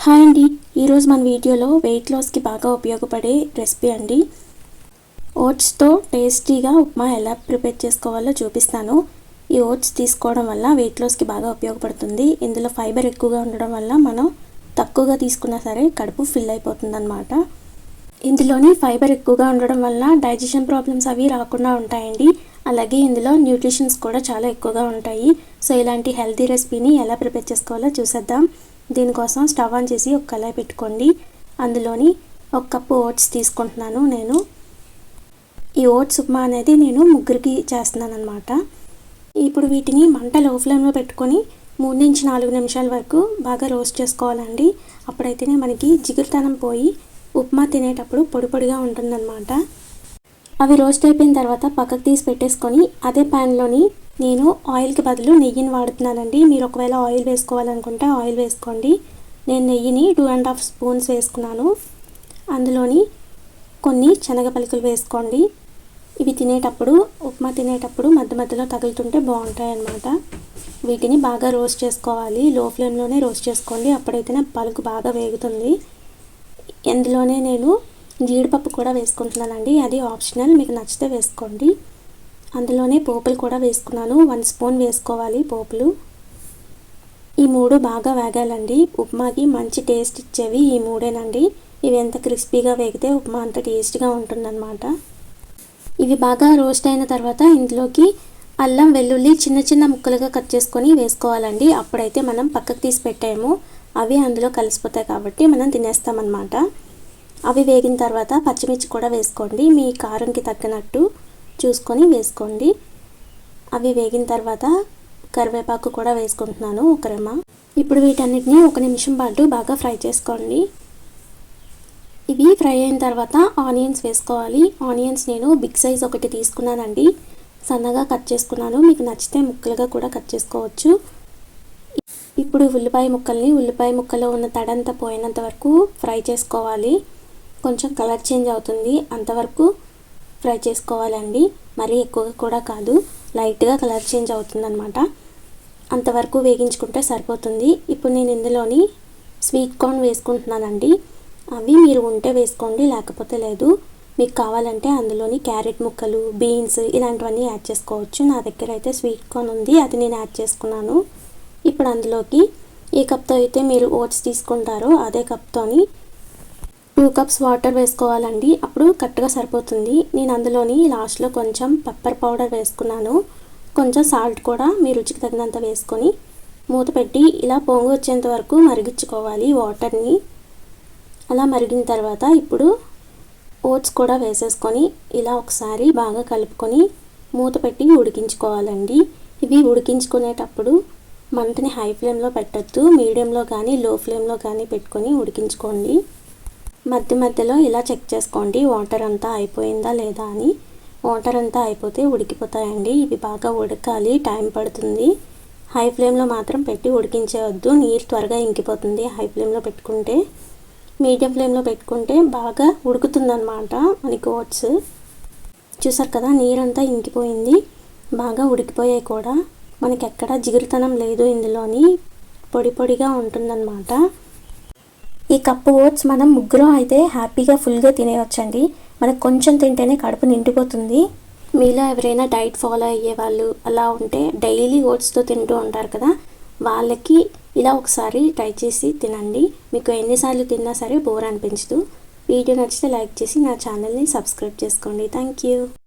Hi అండి, ఈరోజు మన వీడియోలో వెయిట్ లాస్కి బాగా ఉపయోగపడే రెసిపీ అండి. ఓట్స్తో టేస్టీగా ఉప్మా ఎలా ప్రిపేర్ చేసుకోవాలో చూపిస్తాను. ఈ ఓట్స్ తీసుకోవడం వల్ల వెయిట్ లాస్కి బాగా ఉపయోగపడుతుంది. ఇందులో ఫైబర్ ఎక్కువగా ఉండడం వల్ల మనం తక్కువగా తీసుకున్నా సరే కడుపు ఫిల్ అయిపోతుంది అన్నమాట. ఇందులోని ఫైబర్ ఎక్కువగా ఉండడం వల్ల డైజెషన్ ప్రాబ్లమ్స్ అవి రాకుండా ఉంటాయండి. అలాగే ఇందులో న్యూట్రిషన్స్ కూడా చాలా ఎక్కువగా ఉంటాయి. సో ఇలాంటి హెల్తీ రెసిపీని ఎలా ప్రిపేర్ చేసుకోవాలో చూసేద్దాం. దీనికోసం స్టవ్ ఆన్ చేసి ఒక కళాయి పెట్టుకోండి. అందులోని 1 కప్పు ఓట్స్ తీసుకుంటున్నాను. నేను ఈ ఓట్స్ ఉప్మా అనేది నేను ముగ్గురికి చేస్తున్నాను అనమాట. ఇప్పుడు వీటిని మంట లో ఫ్లేమ్లో పెట్టుకొని 3 నుంచి 4 నిమిషాల వరకు బాగా రోస్ట్ చేసుకోవాలండి. అప్పుడైతేనే మనకి జిగురుతనం పోయి ఉప్మా తినేటప్పుడు పొడి పొడిగా ఉంటుందన్నమాట. అవి రోస్ట్ అయిపోయిన తర్వాత పక్కకు తీసి పెట్టేసుకొని అదే ప్యాన్లోని నేను ఆయిల్కి బదులు నెయ్యిని వాడుతున్నానండి. మీరు ఒకవేళ ఆయిల్ వేసుకోవాలనుకుంటే ఆయిల్ వేసుకోండి. నేను నెయ్యిని 2.5 స్పూన్స్ వేసుకున్నాను. అందులోని కొన్ని శనగ పలుకులు వేసుకోండి. ఇవి తినేటప్పుడు ఉప్మా తినేటప్పుడు మధ్య మధ్యలో తగులుతుంటే బాగుంటాయి అన్నమాట. వీటిని బాగా రోస్ట్ చేసుకోవాలి. లో ఫ్లేమ్లోనే రోస్ట్ చేసుకోండి, అప్పుడైతేనే పలుకు బాగా వేగుతుంది. ఇందులోనే నేను జీడిపప్పు కూడా వేసుకుంటున్నానండి. అది ఆప్షనల్, మీకు నచ్చితే వేసుకోండి. అందులోనే పోపులు కూడా వేసుకున్నాను. 1 స్పూన్ వేసుకోవాలి పోపులు. ఈ 3 బాగా వేగాలండి. ఉప్మాకి మంచి టేస్ట్ ఇచ్చేవి ఈ 3ఏనండి. ఇవి ఎంత క్రిస్పీగా వేగితే ఉప్మా అంత టేస్ట్గా ఉంటుందన్నమాట. ఇవి బాగా రోస్ట్ అయిన తర్వాత ఇందులోకి అల్లం వెల్లుల్లి చిన్న చిన్న ముక్కలుగా కట్ చేసుకొని వేసుకోవాలండి. అప్పుడైతే మనం పక్కకు తీసి పెట్టాము, అవి అందులో కలిసిపోతాయి కాబట్టి మనం తినేస్తామన్నమాట. అవి వేగిన తర్వాత పచ్చిమిర్చి కూడా వేసుకోండి. మీ కారంకి తగ్గినట్టు చూసుకొని వేసుకోండి. అవి వేగిన తర్వాత కరివేపాకు కూడా వేసుకుంటున్నాను 1 రెమ్మ. ఇప్పుడు వీటన్నిటిని 1 నిమిషం పాటు బాగా ఫ్రై చేసుకోండి. ఇవి ఫ్రై అయిన తర్వాత ఆనియన్స్ వేసుకోవాలి. ఆనియన్స్ నేను బిగ్ సైజ్ ఒకటి తీసుకున్నానండి. సన్నగా కట్ చేసుకున్నాను. మీకు నచ్చితే ముక్కలుగా కూడా కట్ చేసుకోవచ్చు. ఇప్పుడు ఉల్లిపాయ ముక్కలో ఉన్న తడంతా పోయినంత వరకు ఫ్రై చేసుకోవాలి. కొంచెం కలర్ చేంజ్ అవుతుంది అంతవరకు ఫ్రై చేసుకోవాలండి. మరీ ఎక్కువగా కూడా కాదు, లైట్గా కలర్ చేంజ్ అవుతుందన్నమాట. అంతవరకు వేగించుకుంటే సరిపోతుంది. ఇప్పుడు నేను ఇందులోని స్వీట్ కార్న్ వేసుకుంటున్నానండి. అవి మీరు ఉంటే వేసుకోండి, లేకపోతే లేదు. మీకు కావాలంటే అందులోని క్యారెట్ ముక్కలు, బీన్స్ ఇలాంటివన్నీ యాడ్ చేసుకోవచ్చు. నా దగ్గర అయితే స్వీట్ కార్న్ ఉంది, అది నేను యాడ్ చేసుకున్నాను. ఇప్పుడు అందులోకి ఏ కప్తో అయితే మీరు ఓట్స్ తీసుకుంటారో అదే కప్తోని 2 కప్స్ వాటర్ వేసుకోవాలండి. అప్పుడు కరెక్ట్గా సరిపోతుంది. నేను అందులోని లాస్ట్లో కొంచెం పెప్పర్ పౌడర్ వేసుకున్నాను. కొంచెం సాల్ట్ కూడా మీ రుచికి తగినంత వేసుకొని మూత పెట్టి ఇలా పొంగు వచ్చేంత వరకు మరిగించుకోవాలి వాటర్ని. అలా మరిగిన తర్వాత ఇప్పుడు ఓట్స్ కూడా వేసేసుకొని ఇలా ఒకసారి బాగా కలుపుకొని మూత పెట్టి ఉడికించుకోవాలండి. ఇవి ఉడికించుకునేటప్పుడు మంటని హై ఫ్లేమ్లో పెట్టద్దు, మీడియంలో కానీ లో ఫ్లేమ్లో కానీ పెట్టుకొని ఉడికించుకోండి. మధ్య మధ్యలో ఇలా చెక్ చేసుకోండి వాటర్ అంతా అయిపోయిందా లేదా అని. వాటర్ అంతా అయిపోతే ఉడికిపోతాయండి. ఇవి బాగా ఉడకాలి, టైం పడుతుంది. హై ఫ్లేమ్లో మాత్రం పెట్టి ఉడికించవద్దు, నీరు త్వరగా ఇంకిపోతుంది హై ఫ్లేమ్లో పెట్టుకుంటే. మీడియం ఫ్లేమ్లో పెట్టుకుంటే బాగా ఉడుకుతుందన్నమాట మనకి ఓట్స్. చూసారు కదా, నీరంతా ఇంకిపోయింది, బాగా ఉడికిపోయాయి కూడా. మనకి ఎక్కడ జిగురుతనం లేదు, ఇందులోని పొడి పొడిగా ఉంటుందన్నమాట. ఈ కప్పు ఓట్స్ మనం ముగ్గురు అయితే హ్యాపీగా ఫుల్గా తినేయొచ్చండి. మనకు కొంచెం తింటేనే కడుపు నిండిపోతుంది. మీలో ఎవరైనా డైట్ ఫాలో అయ్యే వాళ్ళు అలా ఉంటే డైలీ ఓట్స్తో తింటూ ఉంటారు కదా, వాళ్ళకి ఇలా ఒకసారి ట్రై చేసి తినండి. మీకు ఎన్నిసార్లు తిన్నా సరే బోర్ అనిపించదు. వీడియో నచ్చితే లైక్ చేసి నా ఛానల్ని సబ్స్క్రైబ్ చేసుకోండి. Thank you.